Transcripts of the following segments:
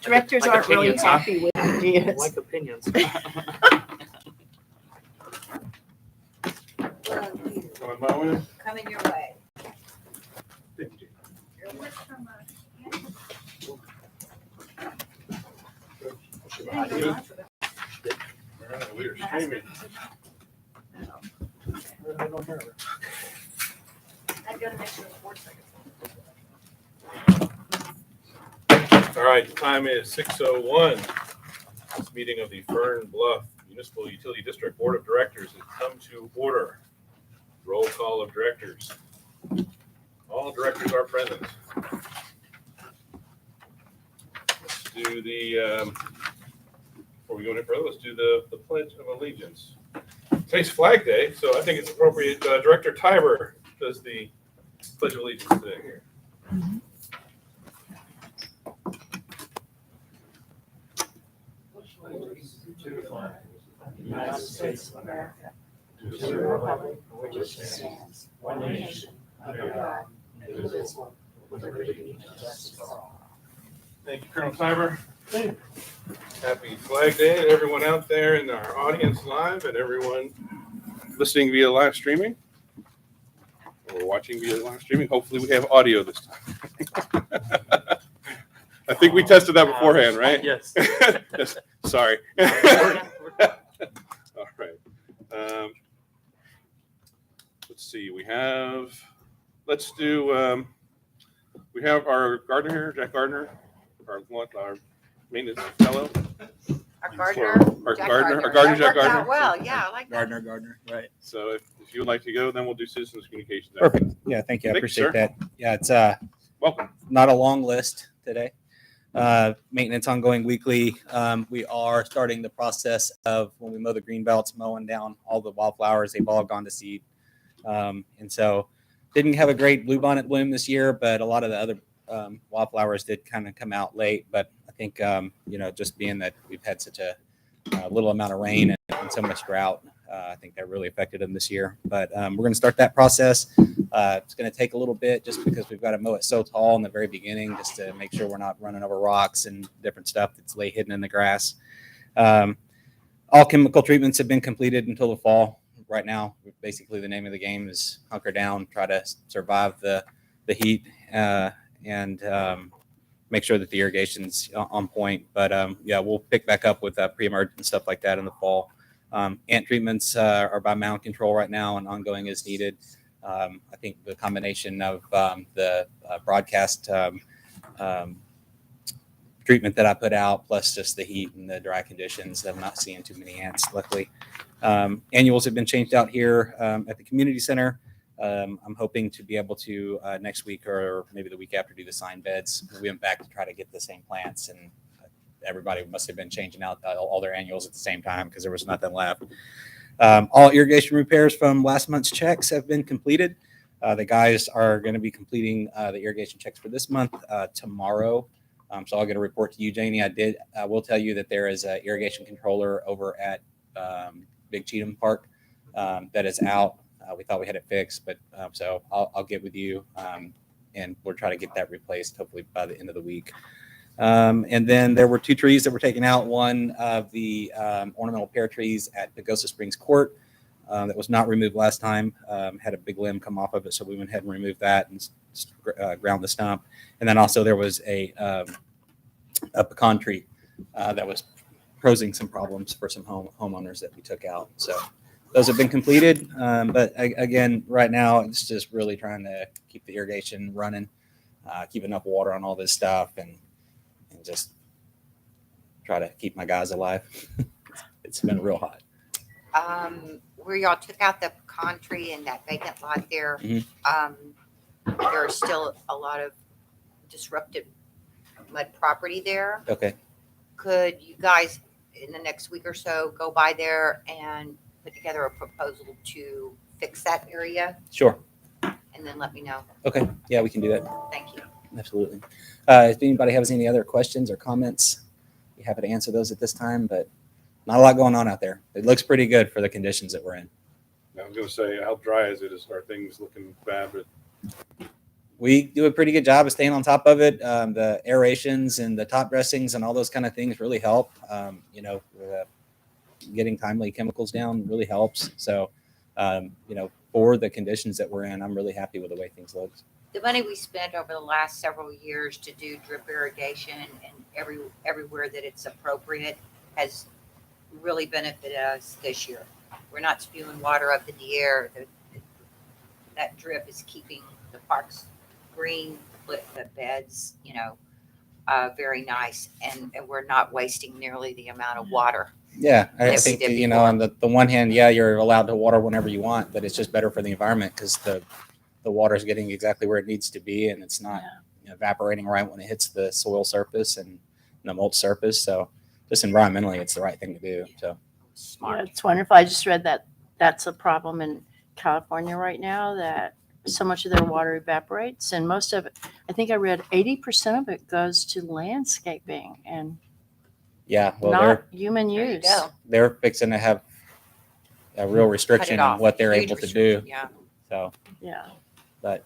Directors Like aren't really opinions, huh? happy with ideas. Like opinions. Coming your way. We are streaming. I gotta make sure the board second. All right, the time is 6:01. This meeting of the Fern Bluff Municipal Utility District Board of Directors has come to order. Roll call of directors. All directors are present. Let's do the, before we go any further, let's do the Pledge of Allegiance. Today's Flag Day, so I think it's appropriate Director Tiber does the Pledge of Allegiance today here. To the flag of the United States of America, to the republic for which it stands, one nation, under God, indivisible, with liberty and justice for all. Thank you, Colonel Tiber. Happy Flag Day to everyone out there in our audience live and everyone listening via live streaming or watching via live streaming. Hopefully we have audio this time. I think we tested that beforehand, right? Yes. Yes. Sorry. All right. Let's see. We have our gardener here, Jack Gardner, our maintenance fellow. Our gardener. Our Jack gardener, That Jack worked Gardner. out well, yeah, I like that. Gardner, right. So if you would like to go, then we'll do citizens communications. Perfect. Yeah, thank you. I Thank you, appreciate sir. that. Yeah, it's Welcome. not a long list today. Maintenance ongoing weekly. We are starting the process of when we mow the green belts, mowing down all the wildflowers. They've all gone to seed. And so didn't have a great bluebonnet bloom this year, but a lot of the other wildflowers did kind of come out late. But I think, just being that we've had such a little amount of rain and so much drought, I think that really affected them this year. But we're going to start that process. It's going to take a little bit just because we've got to mow it so tall in the very beginning just to make sure we're not running over rocks and different stuff that's lay hidden in the grass. All chemical treatments have been completed until the fall. Right now, basically the name of the game is hunker down, try to survive the heat, and make sure that the irrigation's on point. But we'll pick back up with pre-emergent and stuff like that in the fall. Ant treatments are by mound control right now and ongoing as needed. I think the combination of the broadcast treatment that I put out, plus just the heat and the dry conditions, I'm not seeing too many ants, luckily. Annuals have been changed out here at the community center. I'm hoping to be able to next week or maybe the week after do the sign beds. We went back to try to get the same plants, and everybody must have been changing out all their annuals at the same time because there was nothing left. All irrigation repairs from last month's checks have been completed. The guys are going to be completing the irrigation checks for this month tomorrow. So I'll get a report to you, Janie. I will tell you that there is an irrigation controller over at Big Cheatham Park that is out. We thought we had it fixed, but so I'll get with you and we'll try to get that replaced hopefully by the end of the week. And then there were 2 trees that were taken out. One of the ornamental pear trees at Pagosa Springs Court that was not removed last time, had a big limb come off of it. So we went ahead and removed that and ground the stump. And then also there was a pecan tree that was posing some problems for some homeowners that we took out. So those have been completed. But again, right now it's just really trying to keep the irrigation running, keep enough water on all this stuff, and just try to keep my guys alive. It's been real hot. Where y'all took out the pecan tree and that vacant lot there, there is still a lot of disrupted mud property there. Okay. Could you guys in the next week or so go by there and put together a proposal to fix that area Sure. and then let me know? Okay. Yeah, we can do that. Thank you. Absolutely. If anybody has any other questions or comments, be happy to answer those at this time, but not a lot going on out there. It looks pretty good for the conditions that we're in. I was going to say, how dry is it? Are things looking bad? But we do a pretty good job of staying on top of it. The aerations and the top dressings and all those kind of things really help. Getting timely chemicals down really helps. So, for the conditions that we're in, I'm really happy with the way things look. The money we spent over the last several years to do drip irrigation and everywhere that it's appropriate has really benefited us this year. We're not spewing water up in the air. That drip is keeping the parks green, the beds, very nice, and we're not wasting nearly the amount of water. Yeah, I Yes, think, we did before. on the one hand, yeah, you're allowed to water whenever you want, but it's just better for the environment because the water is getting exactly where it needs to be, and it's not evaporating right when it hits the soil surface and the mulch surface. So just environmentally, it's the right thing to do. So Smart. Yeah, it's wonderful. I just read that that's a problem in California right now, that so much of their water evaporates, and most of it, I think I read 80% of it goes to landscaping and yeah, well, not human There you use. go. they're fixing to have a real Cut restriction it on off. what they're Huge able to restriction, do. Yeah. So, Yeah. but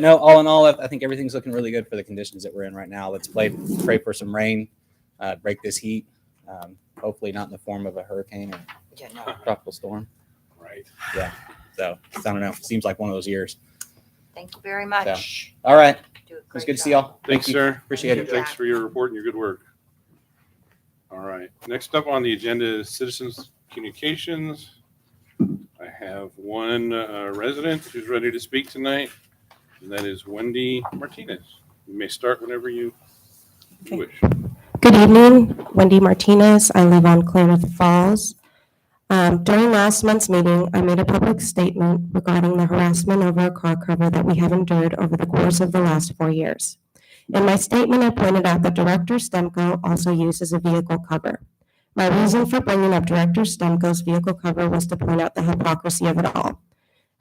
no, all in all, I think everything's looking really good for the conditions that we're in right now. Let's pray for some rain, break this heat. Hopefully not in the form of a hurricane or Yeah, no. tropical storm. Right. So I don't know. Seems like one of those years. Thank you very much. All right. Do a It was great good to see job. y'all. Thanks, Thank you. sir. Appreciate it. Thanks for your report and your good work. All right. Next up on the agenda is citizens communications. I have one resident who's ready to speak tonight, and that is Wendy Martinez. You may start whenever you wish. Good evening, Wendy Martinez. I live on Klamath Falls. During last month's meeting, I made a public statement regarding the harassment over a car cover that we have endured over the course of the last 4 years. In my statement, I pointed out that Director Stemko also uses a vehicle cover. My reason for bringing up Director Stemko's vehicle cover was to point out the hypocrisy of it all.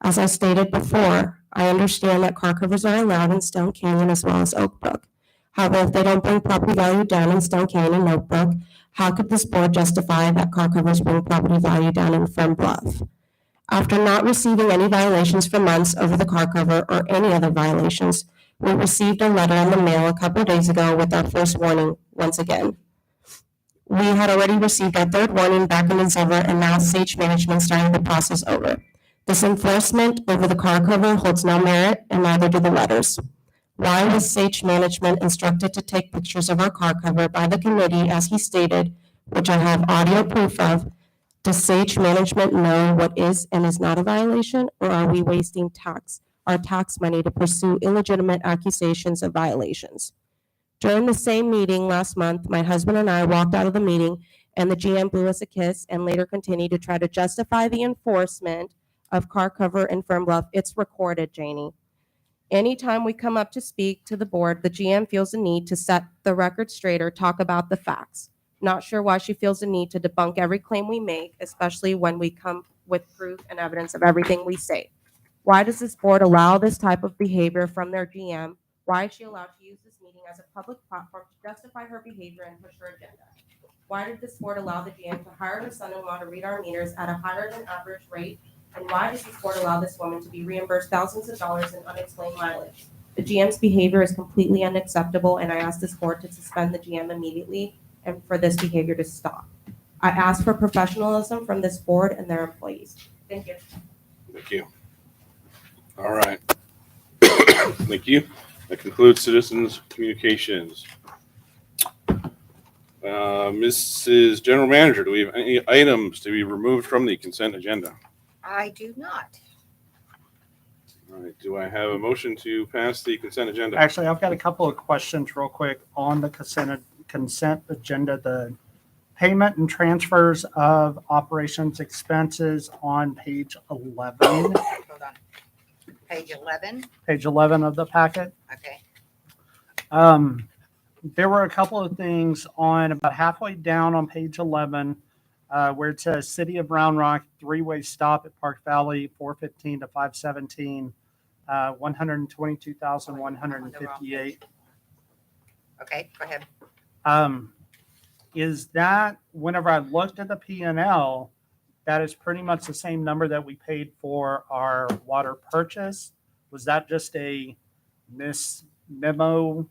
As I stated before, I understand that car covers are allowed in Stone Canyon as well as Oak Brook. However, if they don't bring property value down in Stone Canyon and Oak Brook, how could this board justify that car covers bring property value down in Fern Bluff? After not receiving any violations for months over the car cover or any other violations, we received a letter in the mail a couple of days ago with our first warning once again. We had already received our third warning back in December, and now Sage Management started the process over. This enforcement over the car cover holds no merit, and neither do the letters. Why was Sage Management instructed to take pictures of our car cover by the committee, as he stated, which I have audio proof of? Does Sage Management know what is and is not a violation, or are we wasting our tax money to pursue illegitimate accusations of violations? During the same meeting last month, my husband and I walked out of the meeting, and the GM blew us a kiss and later continued to try to justify the enforcement of car cover in Fern Bluff. It's recorded, Janie. Anytime we come up to speak to the board, the GM feels the need to set the record straight or talk about the facts. Not sure why she feels the need to debunk every claim we make, especially when we come with proof and evidence of everything we say. Why does this board allow this type of behavior from their GM? Why is she allowed to use this meeting as a public platform to justify her behavior and push her agenda? Why did this board allow the GM to hire her son-in-law to read our meters at a higher than average rate? And why does this board allow this woman to be reimbursed thousands of dollars in unexplained mileage? The GM's behavior is completely unacceptable, and I ask this board to suspend the GM immediately and for this behavior to stop. I ask for professionalism from this board and their employees. Thank you. Thank you. All right. Thank you. That concludes citizens communications. Mrs. General Manager, do we have any items to be removed from the consent agenda? I do not. All right. Do I have a motion to pass the consent agenda? Actually, I've got a couple of questions real quick on the consent agenda. The payment and transfers of operations expenses on page 11, Hold on. Page 11. page 11 of the packet. Okay. There were a couple of things on about halfway down on page 11 where it says City of Round Rock, three-way stop at Park Valley, 415 to 517, 122,158. Okay, go ahead. Is that, whenever I looked at the P&L, that is pretty much the same number that we paid for our water purchase? Was that just a memo,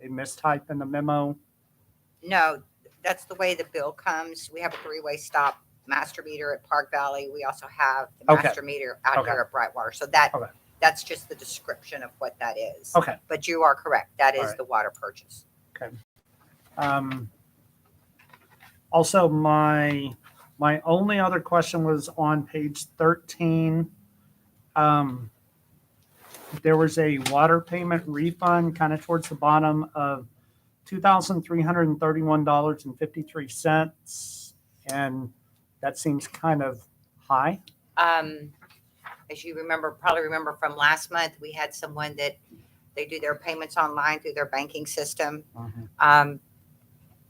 a mistype in the memo? No, that's the way the bill comes. We have a three-way stop master meter at Park Valley. We also have the Okay. master meter out Okay. here at Brightwater. So Okay. that's just the description of what that is. Okay. But you are correct. That All is right. the water purchase. Also, my only other question was on page 13. There was a water payment refund kind of towards the bottom of $2,331.53. And that seems kind of high. As you probably remember from last month, we had someone that they do their payments online through their banking system.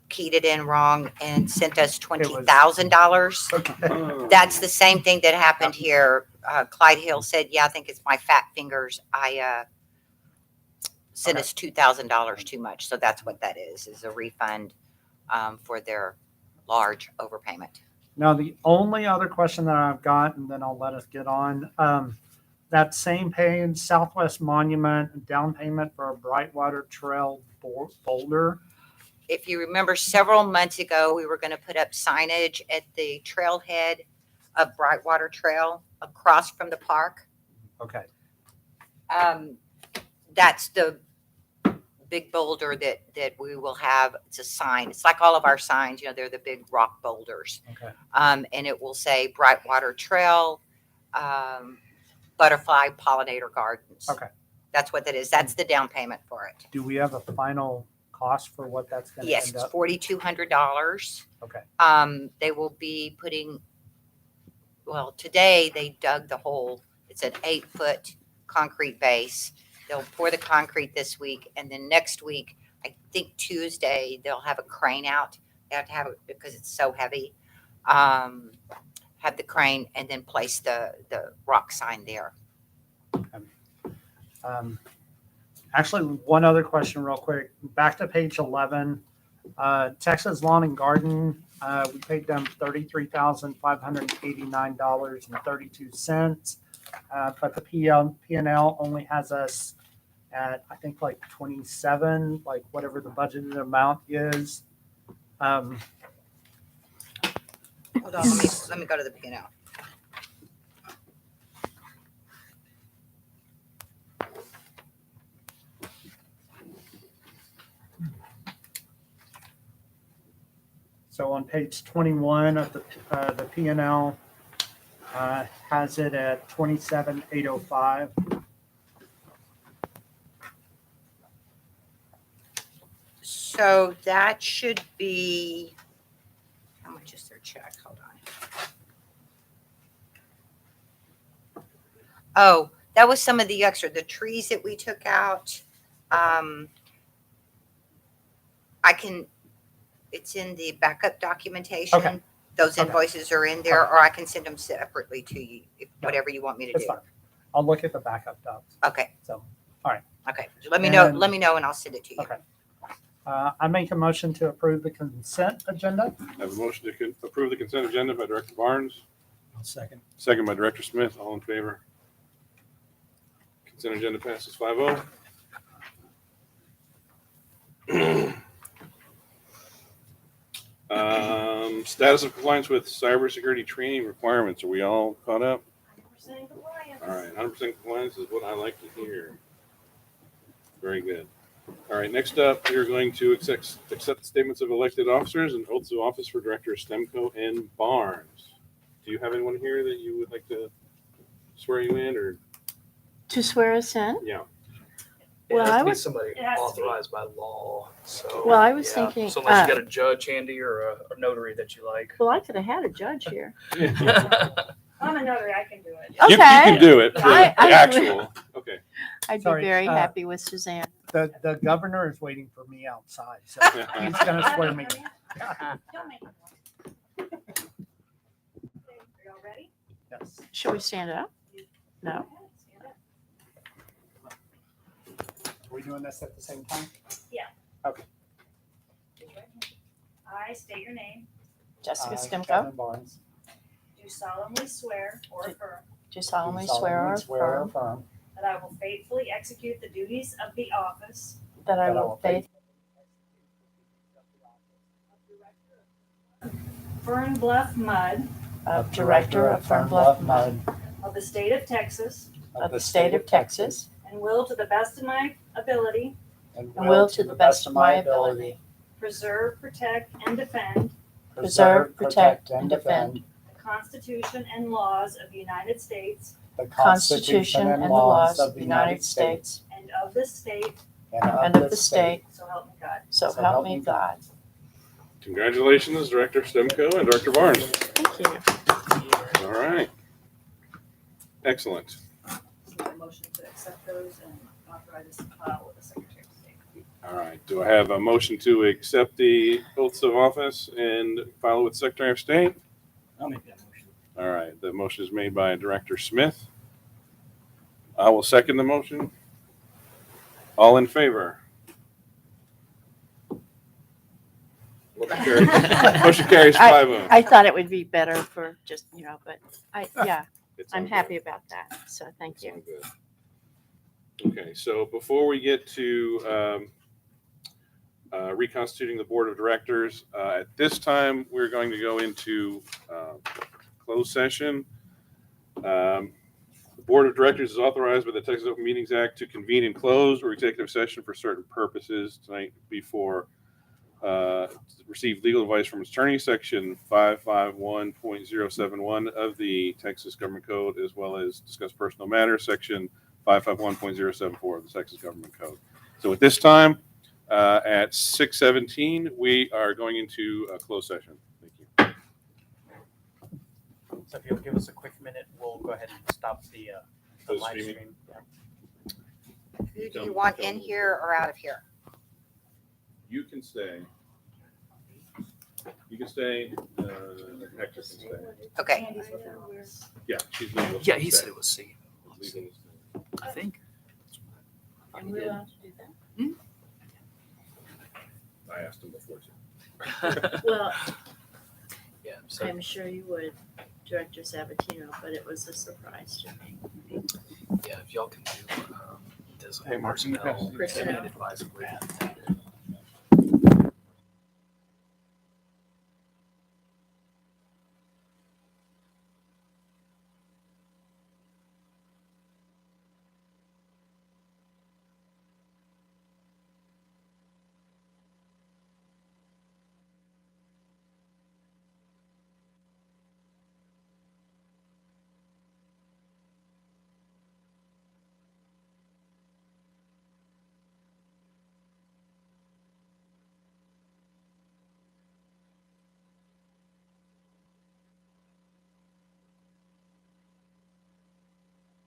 Keyed it in wrong and sent us $20,000. Okay. That's the same thing that happened here. Clyde Hill said, yeah, I think it's my fat fingers. Sent us $2,000 too much. So that's what that is a refund for their large overpayment. Now, the only other question that I've got, and then I'll let us get on, that same page, Southwest Monument, down payment for a Brightwater Trail boulder. If you remember several months ago, we were going to put up signage at the trailhead of Brightwater Trail across from the park. Okay. That's the big boulder that we will have. It's a sign. It's like all of our signs, they're the big rock boulders. Okay. And it will say Brightwater Trail, Butterfly Pollinator Gardens. Okay. That's what that is. That's the down payment for it. Do we have a final cost for what that's going to Yes, end it's up? $4,200. Okay. They will be today they dug the hole. It's an 8-foot concrete base. They'll pour the concrete this week, and then next week, I think Tuesday, they'll have a crane out. They have to have it because it's so heavy. Have the crane and then place the rock sign there. Actually, one other question real quick. Back to page 11. Texas Lawn and Garden, we paid them $33,589.32. But the P&L only has us at, I think, like 27, like whatever the budgeted amount is. Hold on, let me go to the P&L. So on page 21 of the P&L has it at 27,805. So that should be, how much is their check? Hold on. Oh, that was some of the extra, the trees that we took out. It's in the backup documentation. Okay. Those Okay. invoices are in there, or I can send them separately to you, whatever you want me to That's do. fine. I'll look at the backup docs. Okay, So, okay. Let me know, And- and I'll send it to you. okay. I make a motion to approve the consent agenda. I have a motion to approve the consent agenda by Director Barnes, I'll second. second by Director Smith. All in favor? Consent agenda passes 5-0. Status of compliance with cybersecurity training requirements. Are we all caught up? 100% compliance. All right, 100% compliance is what I like to hear. Very good. All right, next up, we are going to accept statements of elected officers and oaths of office for Director Stemco and Barnes. Do you have anyone here that you would like to swear you in, or? To swear us in? Yeah. Well, It has I to be would- somebody It has to be. authorized by law, so. Well, I was yeah. thinking, So unless you got a judge handy or a notary that you like. Well, I could have had a judge here. I'm a notary, I can do it. You can do it for I- the I- actual. Okay. I'd be Sorry, very uh, happy with Suzanne. The governor is waiting for me outside, so he's going to swear me. Don't make me one. Okay, are y'all ready? Yes. Should we stand up? No? Okay, stand up. Are we doing this at the same time? Raise your right hand. I state your name, Jessica Stemco, Kevin Barnes. do solemnly swear or affirm do solemnly swear or affirm that I will faithfully execute the duties of the office that I will faithfully Fern Bluff Mud of Director of Fern Bluff Mud of the state of Texas of the state of Texas and will to the best of my ability and will to the best of my ability preserve, protect, and defend preserve, protect, and defend the Constitution and laws of the United States the Constitution and the laws of the United States and of this state, and of the state, so help me God. so help me God. Congratulations, Director Stemko and Director Barnes. Thank you. All right. Excellent. So make a motion to accept those and authorize us to file with the Secretary of State. All right. Do I have a motion to accept the oaths of office and file with Secretary of State? I'll make that motion. All right. The motion is made by Director Smith. I will second the motion. All in favor? Motion carries 5-0. I thought it would be better for just, but It's all I'm good. happy about that. So thank It's all you. good. Okay, so before we get to reconstituting the board of directors, at this time, we're going to go into closed session. The board of directors is authorized by the Texas Open Meetings Act to convene in closed or executive session for certain purposes tonight before receive legal advice from attorney, section 551.071 of the Texas Government Code, as well as discuss personal matters, section 551.074 of the Texas Government Code. So at this time, at 6:17, we are going into a closed session. Thank you. So if you'll give us a quick minute, we'll go ahead and stop the The live streaming? stream. Who do you want in here or out of here? You can stay. You can stay. Hector can stay. Okay. Andy's with her. Yeah, she's legal. Yeah, he said it was C. Legal to stay. I think. And we're allowed to do that? I asked him before too. Well, Yeah, so I'm sure you would, Director Sabatino, but it was a surprise to me. yeah, if y'all can do this Hey, Mark, can you pass personnel, these? advisory.